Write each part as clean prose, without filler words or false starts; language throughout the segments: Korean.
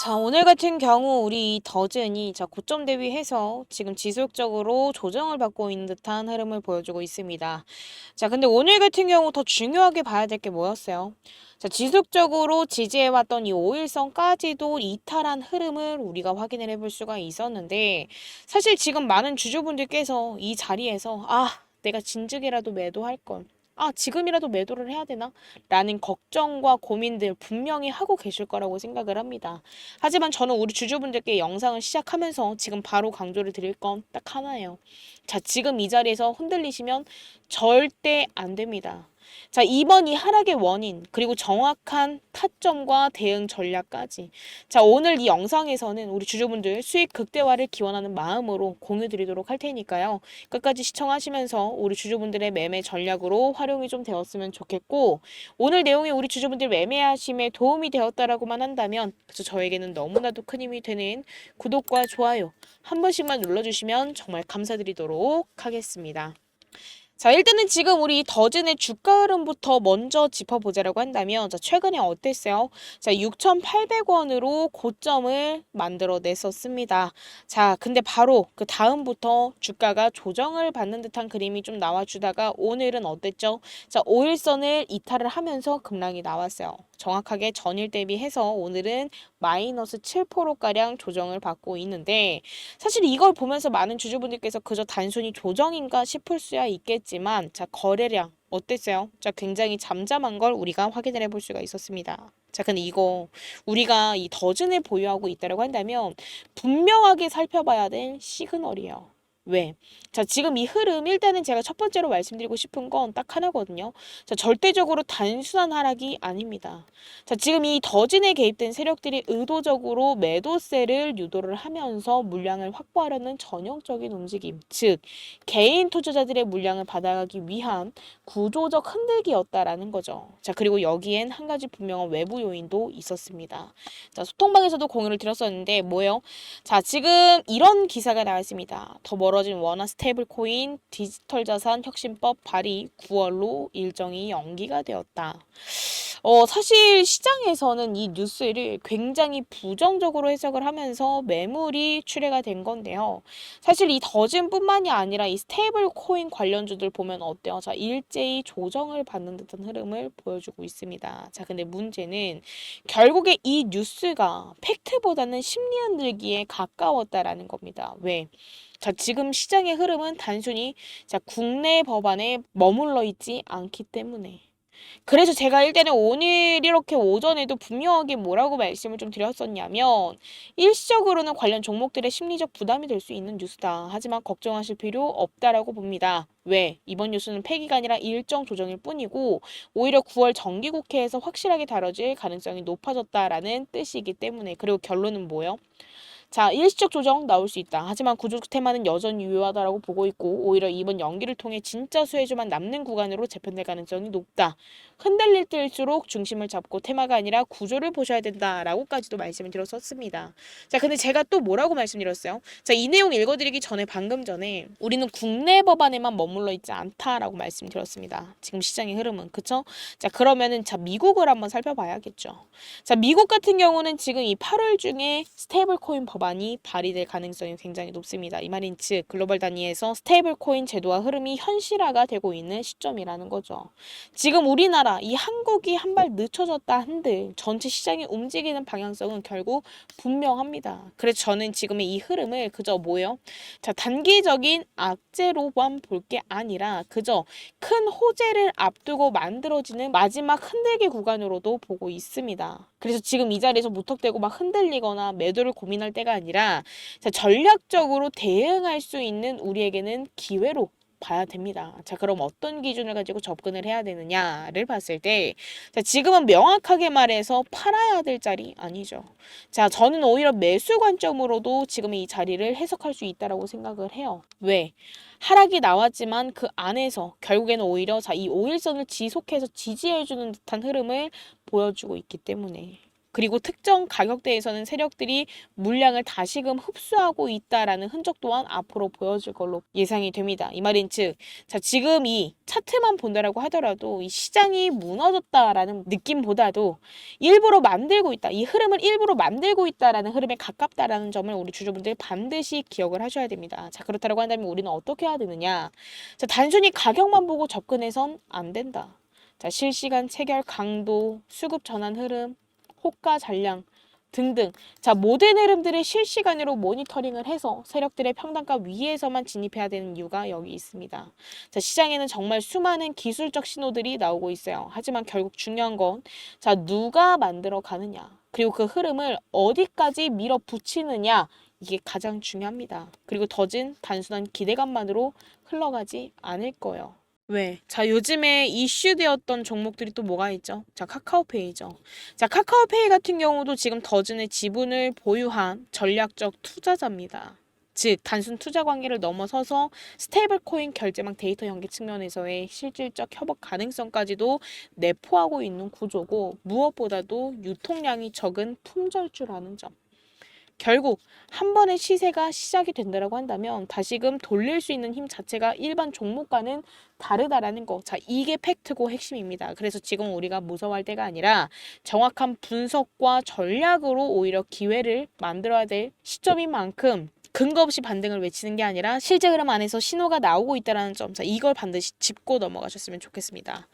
자, 오늘 같은 경우 우리 더즌이 고점 대비해서 지금 지속적으로 조정을 받고 있는 듯한 흐름을 보여주고 있습니다. 자, 근데 오늘 같은 경우 더 중요하게 봐야 될 게 뭐였어요? 자, 지속적으로 지지해왔던 이 5일선까지도 이탈한 흐름을 우리가 확인을 해볼 수가 있었는데, 사실 지금 많은 주주분들께서 이 자리에서 내가 진즉이라도 매도할 걸. 지금이라도 매도를 해야 되나? 라는 걱정과 고민들 분명히 하고 계실 거라고 생각을 합니다. 하지만 저는 우리 주주분들께 영상을 시작하면서 지금 바로 강조를 드릴 건 딱 하나예요. 자, 지금 이 자리에서 흔들리시면 절대 안 됩니다. 자, 이번 이 하락의 원인, 그리고 정확한 타점과 대응 전략까지. 자, 오늘 이 영상에서는 우리 주주분들 수익 극대화를 기원하는 마음으로 공유 드리도록 할 테니까요. 끝까지 시청하시면서 우리 주주분들의 매매 전략으로 활용이 좀 되었으면 좋겠고, 오늘 내용이 우리 주주분들 매매하심에 도움이 되었다라고만 한다면, 그래서 저에게는 너무나도 큰 힘이 되는 구독과 좋아요 한 번씩만 눌러주시면 정말 감사드리도록 하겠습니다. 자, 일단은 지금 우리 더즌의 주가 흐름부터 먼저 짚어보자라고 한다면, 자, 최근에 어땠어요? 자, 6,800원으로 고점을 만들어냈었습니다. 자, 근데 바로 그 다음부터 주가가 조정을 받는 듯한 그림이 좀 나와주다가 오늘은 어땠죠? 자, 5일선을 이탈을 하면서 급락이 나왔어요. 정확하게 전일 대비해서 오늘은 마이너스 7%가량 조정을 받고 있는데, 사실 이걸 보면서 많은 주주분들께서 그저 단순히 조정인가 싶을 수야 있겠지만, 자, 거래량 어땠어요? 자, 굉장히 잠잠한 걸 우리가 확인을 해볼 수가 있었습니다. 자, 근데 이거 우리가 이 더즌을 보유하고 있다고 한다면 분명하게 살펴봐야 될 시그널이에요. 왜? 자, 지금 이 흐름 일단은 제가 첫 번째로 말씀드리고 싶은 건 딱 하나거든요. 자, 절대적으로 단순한 하락이 아닙니다. 자, 지금 이 더진에 개입된 세력들이 의도적으로 매도세를 유도를 하면서 물량을 확보하려는 전형적인 움직임, 즉 개인 투자자들의 물량을 받아가기 위한 구조적 흔들기였다라는 거죠. 자, 그리고 여기엔 한 가지 분명한 외부 요인도 있었습니다. 자, 소통방에서도 공유를 드렸었는데 뭐예요? 자, 지금 이런 기사가 나왔습니다. 더 멀어진 원화 스테이블 코인 디지털 자산 혁신법 발의 9월로 일정이 연기가 되었다. 사실 시장에서는 이 뉴스를 굉장히 부정적으로 해석을 하면서 매물이 출회가 된 건데요. 사실 이 더진뿐만이 아니라 이 스테이블 코인 관련주들 보면 어때요? 자, 일제히 조정을 받는 듯한 흐름을 보여주고 있습니다. 자, 근데 문제는 결국에 이 뉴스가 팩트보다는 심리 흔들기에 가까웠다라는 겁니다. 왜? 자, 지금 시장의 흐름은 단순히 국내 법안에 머물러 있지 않기 때문에. 그래서 제가 일단은 오늘 이렇게 오전에도 분명하게 뭐라고 말씀을 좀 드렸었냐면, 일시적으로는 관련 종목들의 심리적 부담이 될 수 있는 뉴스다. 하지만 걱정하실 필요 없다라고 봅니다. 왜? 이번 뉴스는 폐기가 아니라 일정 조정일 뿐이고 오히려 9월 정기국회에서 확실하게 다뤄질 가능성이 높아졌다라는 뜻이기 때문에. 그리고 결론은 뭐예요? 자, 일시적 조정 나올 수 있다. 하지만 구조 테마는 여전히 유효하다라고 보고 있고 오히려 이번 연기를 통해 진짜 수혜주만 남는 구간으로 재편될 가능성이 높다. 흔들릴 때일수록 중심을 잡고 테마가 아니라 구조를 보셔야 된다라고까지도 말씀을 드렸었습니다. 자, 근데 제가 또 뭐라고 말씀드렸어요? 자, 이 내용 읽어드리기 전에 방금 전에 우리는 국내 법안에만 머물러 있지 않다라고 말씀드렸습니다. 지금 시장의 흐름은. 그쵸? 자, 그러면은 미국을 한번 살펴봐야겠죠. 자, 미국 같은 경우는 지금 이 8월 중에 스테이블 코인 법안이 발의될 가능성이 굉장히 높습니다. 이 말인 즉 글로벌 단위에서 스테이블 코인 제도와 흐름이 현실화가 되고 있는 시점이라는 거죠. 지금 우리나라 이 한국이 한 발 늦춰졌다 한들 전체 시장이 움직이는 방향성은 결국 분명합니다. 그래서 저는 지금의 이 흐름을 그저 뭐예요? 자, 단기적인 악재로만 볼 게 아니라 그저 큰 호재를 앞두고 만들어지는 마지막 흔들기 구간으로도 보고 있습니다. 그래서 지금 이 자리에서 무턱대고 막 흔들리거나 매도를 고민할 때가 아니라 전략적으로 대응할 수 있는 우리에게는 기회로 봐야 됩니다. 자, 그럼 어떤 기준을 가지고 접근을 해야 되느냐를 봤을 때, 자, 지금은 명확하게 말해서 팔아야 될 자리 아니죠. 자, 저는 오히려 매수 관점으로도 지금 이 자리를 해석할 수 있다라고 생각을 해요. 왜? 하락이 나왔지만 그 안에서 결국에는 오히려 이 5일선을 지속해서 지지해주는 듯한 흐름을 보여주고 있기 때문에. 그리고 특정 가격대에서는 세력들이 물량을 다시금 흡수하고 있다라는 흔적 또한 앞으로 보여질 걸로 예상이 됩니다. 이 말인 즉, 자, 지금 이 차트만 본다라고 하더라도 이 시장이 무너졌다라는 느낌보다도 일부러 만들고 있다. 이 흐름을 일부러 만들고 있다라는 흐름에 가깝다라는 점을 우리 주주분들 반드시 기억을 하셔야 됩니다. 자, 그렇다고 한다면 우리는 어떻게 해야 되느냐? 자, 단순히 가격만 보고 접근해선 안 된다. 자, 실시간 체결 강도, 수급 전환 흐름, 호가 잔량 등등. 자, 모든 흐름들을 실시간으로 모니터링을 해서 세력들의 평단가 위에서만 진입해야 되는 이유가 여기 있습니다. 자, 시장에는 정말 수많은 기술적 신호들이 나오고 있어요. 하지만 결국 중요한 건, 자, 누가 만들어 가느냐. 그리고 그 흐름을 어디까지 밀어붙이느냐. 이게 가장 중요합니다. 그리고 더진 단순한 기대감만으로 흘러가지 않을 거예요. 왜? 자, 요즘에 이슈되었던 종목들이 또 뭐가 있죠? 자, 카카오페이죠. 자, 카카오페이 같은 경우도 지금 더즌의 지분을 보유한 전략적 투자자입니다. 즉, 단순 투자 관계를 넘어서서 스테이블 코인 결제망 데이터 연계 측면에서의 실질적 협업 가능성까지도 내포하고 있는 구조고, 무엇보다도 유통량이 적은 품절주라는 점. 결국 한 번의 시세가 시작이 된다라고 한다면 다시금 돌릴 수 있는 힘 자체가 일반 종목과는 다르다라는 거. 자, 이게 팩트고 핵심입니다. 그래서 지금 우리가 무서워할 때가 아니라 정확한 분석과 전략으로 오히려 기회를 만들어야 될 시점인 만큼 근거 없이 반등을 외치는 게 아니라 실제 흐름 안에서 신호가 나오고 있다는 점, 자, 이걸 반드시 짚고 넘어가셨으면 좋겠습니다.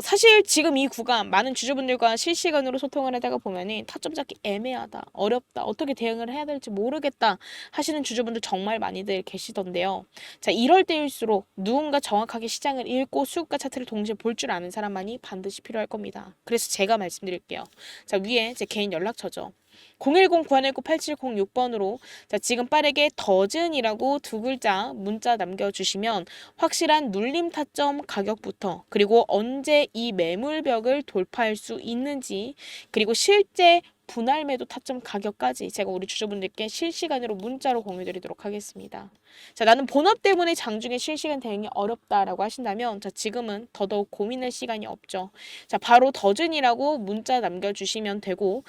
사실 지금 이 구간 많은 주주분들과 실시간으로 소통을 하다가 보면은 타점 잡기 애매하다, 어렵다, 어떻게 대응을 해야 될지 모르겠다 하시는 주주분들 정말 많이들 계시던데요. 자, 이럴 때일수록 누군가 정확하게 시장을 읽고 수급과 차트를 동시에 볼 줄 아는 사람만이 반드시 필요할 겁니다. 그래서 제가 말씀드릴게요. 자, 위에 제 개인 연락처죠. 010-9119-8706번으로 자, 지금 빠르게 더즌이라고 두 글자 문자 남겨주시면 확실한 눌림 타점 가격부터 그리고 언제 이 매물벽을 돌파할 수 있는지 그리고 실제 분할 매도 타점 가격까지 제가 우리 주주분들께 실시간으로 문자로 공유드리도록 하겠습니다. 자, 나는 본업 때문에 장중에 실시간 대응이 어렵다라고 하신다면 자, 지금은 더더욱 고민할 시간이 없죠. 자, 바로 더즌이라고 문자 남겨주시면 되고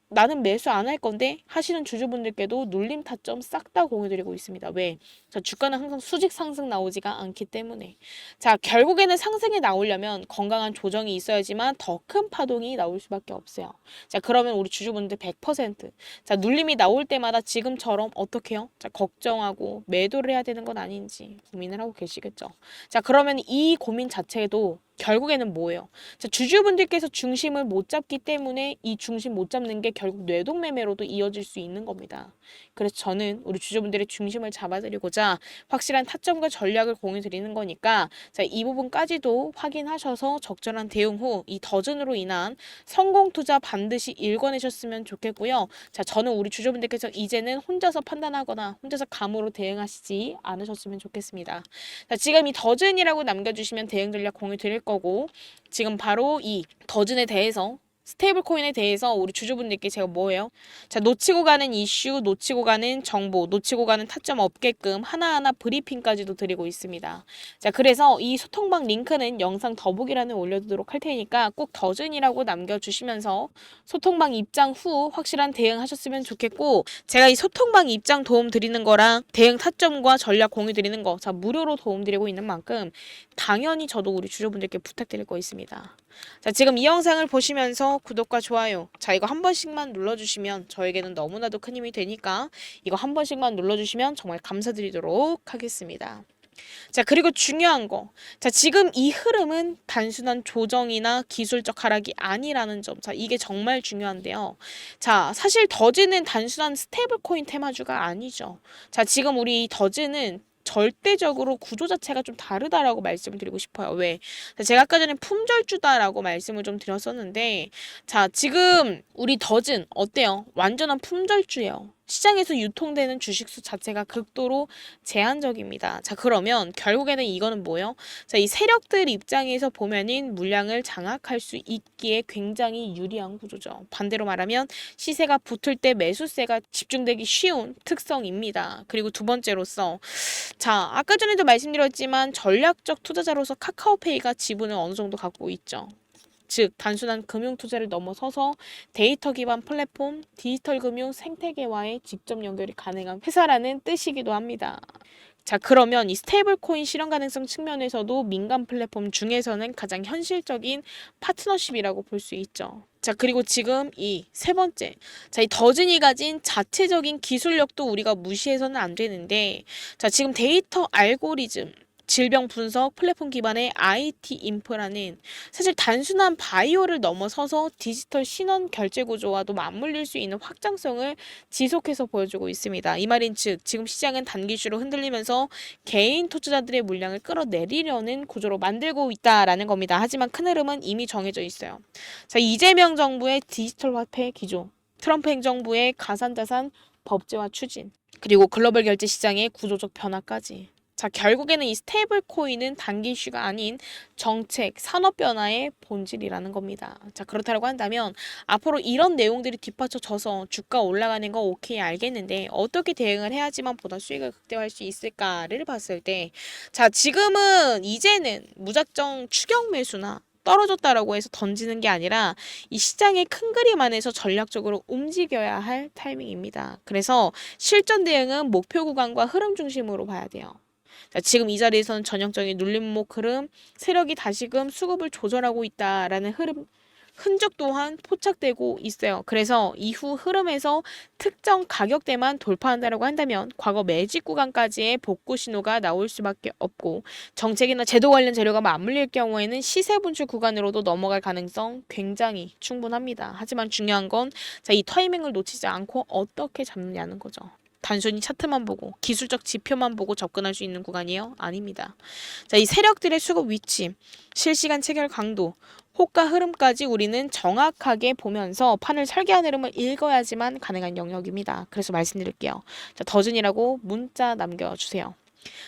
나는 매수 안 할 건데 하시는 주주분들께도 눌림 타점 싹 다 공유드리고 있습니다. 왜? 자, 주가는 항상 수직 상승 나오지가 않기 때문에. 자, 결국에는 상승이 나오려면 건강한 조정이 있어야지만 더 큰 파동이 나올 수밖에 없어요. 자, 그러면 우리 주주분들 100% 자, 눌림이 나올 때마다 지금처럼 어떻게 해요? 자, 걱정하고 매도를 해야 되는 건 아닌지 고민을 하고 계시겠죠. 자, 그러면 이 고민 자체도 결국에는 뭐예요? 자, 주주분들께서 중심을 못 잡기 때문에 이 중심 못 잡는 게 결국 뇌동매매로도 이어질 수 있는 겁니다. 그래서 저는 우리 주주분들의 중심을 잡아드리고자 확실한 타점과 전략을 공유 드리는 거니까 자, 이 부분까지도 확인하셔서 적절한 대응 후 이 더즌으로 인한 성공 투자 반드시 읽어내셨으면 좋겠고요. 자, 저는 우리 주주분들께서 이제는 혼자서 판단하거나 혼자서 감으로 대응하시지 않으셨으면 좋겠습니다. 자, 지금 이 더즌이라고 남겨주시면 대응 전략 공유 드릴 거고 지금 바로 이 더즌에 대해서 스테이블 코인에 대해서 우리 주주분들께 제가 뭐예요? 자, 놓치고 가는 이슈, 놓치고 가는 정보, 놓치고 가는 타점 없게끔 하나하나 브리핑까지도 드리고 있습니다. 자, 그래서 이 소통방 링크는 영상 더보기란에 올려두도록 할 테니까 꼭 더즌이라고 남겨주시면서 소통방 입장 후 확실한 대응하셨으면 좋겠고 제가 이 소통방 입장 도움 드리는 거랑 대응 타점과 전략 공유 드리는 거 자, 무료로 도움 드리고 있는 만큼 당연히 저도 우리 주주분들께 부탁드릴 거 있습니다. 자, 지금 이 영상을 보시면서 구독과 좋아요 자, 이거 한 번씩만 눌러주시면 저에게는 너무나도 큰 힘이 되니까 이거 한 번씩만 눌러주시면 정말 감사드리도록 하겠습니다. 자, 그리고 중요한 거. 자, 지금 이 흐름은 단순한 조정이나 기술적 하락이 아니라는 점. 자, 이게 정말 중요한데요. 자, 사실 더즈는 단순한 스테이블 코인 테마주가 아니죠. 자, 지금 우리 더즈는 절대적으로 구조 자체가 좀 다르다라고 말씀을 드리고 싶어요. 왜? 제가 아까 전에 품절주다라고 말씀을 좀 드렸었는데 자, 지금 우리 더즌 어때요? 완전한 품절주예요. 시장에서 유통되는 주식수 자체가 극도로 제한적입니다. 자, 그러면 결국에는 이거는 뭐예요? 자, 이 세력들 입장에서 보면은 물량을 장악할 수 있기에 굉장히 유리한 구조죠. 반대로 말하면 시세가 붙을 때 매수세가 집중되기 쉬운 특성입니다. 그리고 두 번째로서 자, 아까 전에도 말씀드렸지만 전략적 투자자로서 카카오페이가 지분을 어느 정도 갖고 있죠. 즉 단순한 금융 투자를 넘어서서 데이터 기반 플랫폼, 디지털 금융 생태계와의 직접 연결이 가능한 회사라는 뜻이기도 합니다. 자, 그러면 이 스테이블 코인 실현 가능성 측면에서도 민간 플랫폼 중에서는 가장 현실적인 파트너십이라고 볼 수 있죠. 자, 그리고 지금 이 세 번째. 자, 이 더즌이 가진 자체적인 기술력도 우리가 무시해서는 안 되는데, 자, 지금 데이터 알고리즘, 질병 분석 플랫폼 기반의 IT 인프라는 사실 단순한 바이오를 넘어서서 디지털 신원 결제 구조와도 맞물릴 수 있는 확장성을 지속해서 보여주고 있습니다. 이 말인즉 지금 시장은 단기주로 흔들리면서 개인 투자자들의 물량을 끌어내리려는 구조로 만들고 있다라는 겁니다. 하지만 큰 흐름은 이미 정해져 있어요. 자, 이재명 정부의 디지털 화폐 기조, 트럼프 행정부의 가상자산 법제화 추진, 그리고 글로벌 결제 시장의 구조적 변화까지. 자, 결국에는 이 스테이블 코인은 단기 이슈가 아닌 정책, 산업 변화의 본질이라는 겁니다. 자, 그렇다고 한다면 앞으로 이런 내용들이 뒷받쳐져서 주가 올라가는 거 오케이 알겠는데 어떻게 대응을 해야지만 보다 수익을 극대화할 수 있을까를 봤을 때, 자, 지금은 이제는 무작정 추격 매수나 떨어졌다라고 해서 던지는 게 아니라 이 시장의 큰 그림 안에서 전략적으로 움직여야 할 타이밍입니다. 그래서 실전 대응은 목표 구간과 흐름 중심으로 봐야 돼요. 자, 지금 이 자리에서는 전형적인 눌림목 흐름, 세력이 다시금 수급을 조절하고 있다라는 흔적 또한 포착되고 있어요. 그래서 이후 흐름에서 특정 가격대만 돌파한다고 한다면 과거 매직 구간까지의 복구 신호가 나올 수밖에 없고, 정책이나 제도 관련 재료가 맞물릴 경우에는 시세 분출 구간으로도 넘어갈 가능성 굉장히 충분합니다. 하지만 중요한 건 이 타이밍을 놓치지 않고 어떻게 잡느냐는 거죠. 단순히 차트만 보고 기술적 지표만 보고 접근할 수 있는 구간이요? 아닙니다. 자, 이 세력들의 수급 위치, 실시간 체결 강도, 호가 흐름까지 우리는 정확하게 보면서 판을 설계한 흐름을 읽어야지만 가능한 영역입니다. 그래서 말씀드릴게요. 자, 더즌이라고 문자 남겨주세요.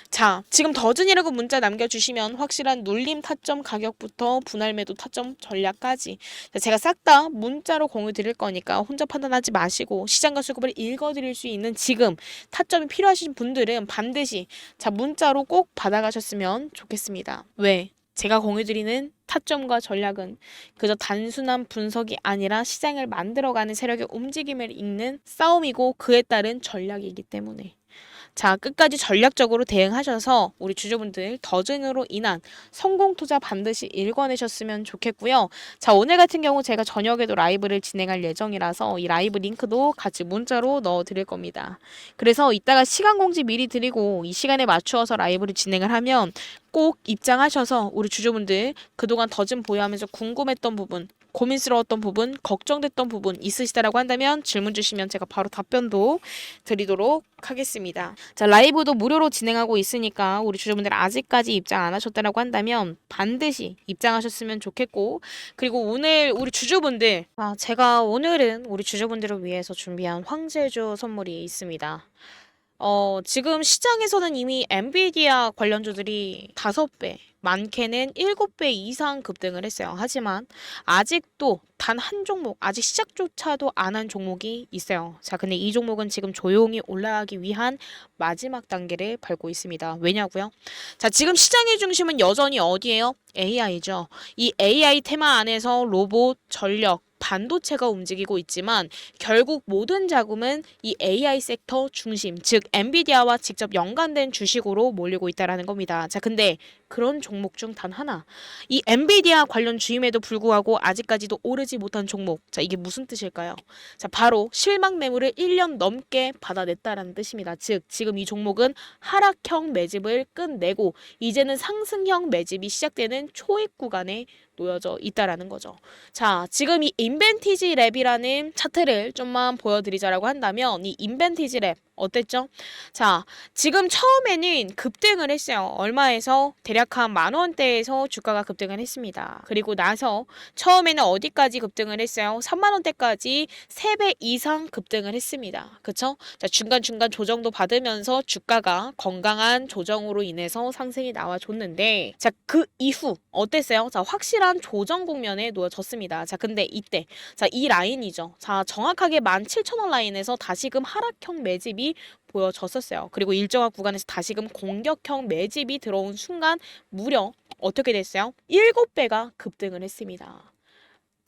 자, 지금 더즌이라고 문자 남겨주시면 확실한 눌림 타점 가격부터 분할 매도 타점 전략까지 제가 싹 다 문자로 공유 드릴 거니까 혼자 판단하지 마시고 시장과 수급을 읽어드릴 수 있는 지금 타점이 필요하신 분들은 반드시 문자로 꼭 받아가셨으면 좋겠습니다. 왜? 제가 공유드리는 타점과 전략은 그저 단순한 분석이 아니라 시장을 만들어가는 세력의 움직임을 읽는 싸움이고 그에 따른 전략이기 때문에. 자, 끝까지 전략적으로 대응하셔서 우리 주주분들 더즌으로 인한 성공 투자 반드시 읽어내셨으면 좋겠고요. 자, 오늘 같은 경우 제가 저녁에도 라이브를 진행할 예정이라서 이 라이브 링크도 같이 문자로 넣어드릴 겁니다. 그래서 이따가 시간 공지 미리 드리고 이 시간에 맞추어서 라이브를 진행을 하면 꼭 입장하셔서 우리 주주분들 그동안 더즌 보유하면서 궁금했던 부분, 고민스러웠던 부분, 걱정됐던 부분 있으시다라고 한다면 질문 주시면 제가 바로 답변도 드리도록 하겠습니다. 자, 라이브도 무료로 진행하고 있으니까 우리 주주분들 아직까지 입장 안 하셨다라고 한다면 반드시 입장하셨으면 좋겠고, 그리고 오늘 우리 주주분들, 제가 오늘은 우리 주주분들을 위해서 준비한 황제주 선물이 있습니다. 지금 시장에서는 이미 엔비디아 관련주들이 5배, 많게는 7배 이상 급등을 했어요. 하지만 아직도 단 한 종목, 아직 시작조차도 안 한 종목이 있어요. 자, 근데 이 종목은 지금 조용히 올라가기 위한 마지막 단계를 밟고 있습니다. 왜냐고요? 자, 지금 시장의 중심은 여전히 어디예요? AI죠. 이 AI 테마 안에서 로봇, 전력, 반도체가 움직이고 있지만 결국 모든 자금은 이 AI 섹터 중심, 즉 엔비디아와 직접 연관된 주식으로 몰리고 있다라는 겁니다. 자, 근데 그런 종목 중 단 하나, 이 엔비디아 관련 주임에도 불구하고 아직까지도 오르지 못한 종목. 자, 이게 무슨 뜻일까요? 자, 바로 실망 매물을 1년 넘게 받아냈다라는 뜻입니다. 즉 지금 이 종목은 하락형 매집을 끝내고 이제는 상승형 매집이 시작되는 초입 구간에 놓여져 있다라는 거죠. 자, 지금 이 인벤티지 랩이라는 차트를 좀만 보여드리자라고 한다면 이 인벤티지 랩 어땠죠? 자, 지금 처음에는 급등을 했어요. 얼마에서? 대략 한 10,000원대에서 주가가 급등을 했습니다. 그리고 나서 처음에는 어디까지 급등을 했어요? 30,000원대까지 3배 이상 급등을 했습니다. 그쵸? 자, 중간중간 조정도 받으면서 주가가 건강한 조정으로 인해서 상승이 나와줬는데, 자, 그 이후 어땠어요? 자, 확실한 조정 국면에 놓여졌습니다. 자, 근데 이때, 자, 이 라인이죠. 자, 정확하게 17,000원 라인에서 다시금 하락형 매집이 보여졌었어요. 그리고 일정한 구간에서 다시금 공격형 매집이 들어온 순간 무려 어떻게 됐어요? 7배가 급등을 했습니다.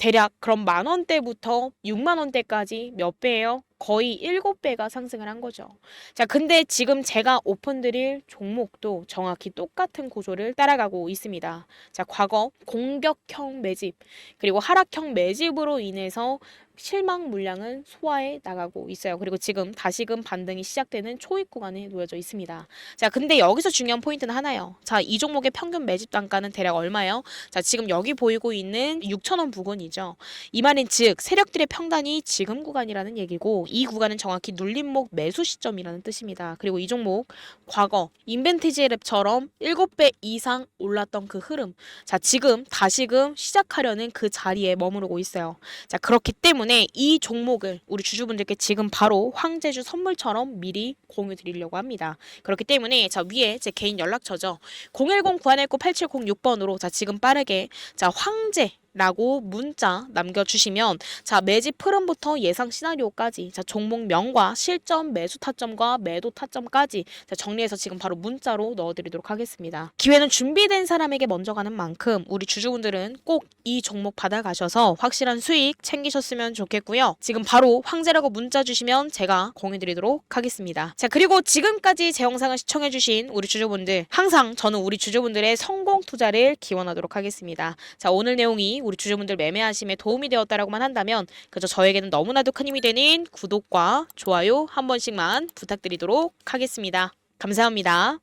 대략 그럼 10,000원대부터 60,000원대까지 몇 배예요? 거의 7배가 상승을 한 거죠. 자, 근데 지금 제가 오픈드릴 종목도 정확히 똑같은 구조를 따라가고 있습니다. 자, 과거 공격형 매집, 그리고 하락형 매집으로 인해서 실망 물량은 소화해 나가고 있어요. 그리고 지금 다시금 반등이 시작되는 초입 구간에 놓여져 있습니다. 자, 근데 여기서 중요한 포인트는 하나요. 자, 이 종목의 평균 매집 단가는 대략 얼마예요? 자, 지금 여기 보이고 있는 6,000원 부근이죠. 이 말은 즉 세력들의 평단이 지금 구간이라는 얘기고, 이 구간은 정확히 눌림목 매수 시점이라는 뜻입니다. 그리고 이 종목 과거 인벤티지 랩처럼 7배 이상 올랐던 그 흐름, 자, 지금 다시금 시작하려는 그 자리에 머무르고 있어요. 자, 그렇기 때문에 이 종목을 우리 주주분들께 지금 바로 황제주 선물처럼 미리 공유 드리려고 합니다. 그렇기 때문에 자, 위에 제 개인 연락처죠. 010-9119-8706번으로 자, 지금 빠르게 자, 황제 라고 문자 남겨주시면 자, 매집 흐름부터 예상 시나리오까지 자, 종목명과 실점, 매수 타점과 매도 타점까지 자, 정리해서 지금 바로 문자로 넣어드리도록 하겠습니다. 기회는 준비된 사람에게 먼저 가는 만큼 우리 주주분들은 꼭 이 종목 받아가셔서 확실한 수익 챙기셨으면 좋겠고요. 지금 바로 황제라고 문자 주시면 제가 공유드리도록 하겠습니다. 자, 그리고 지금까지 제 영상을 시청해주신 우리 주주분들, 항상 저는 우리 주주분들의 성공 투자를 기원하도록 하겠습니다. 자, 오늘 내용이 우리 주주분들 매매하심에 도움이 되었다라고만 한다면 그저 저에게는 너무나도 큰 힘이 되는 구독과 좋아요 한 번씩만 부탁드리도록 하겠습니다. 감사합니다.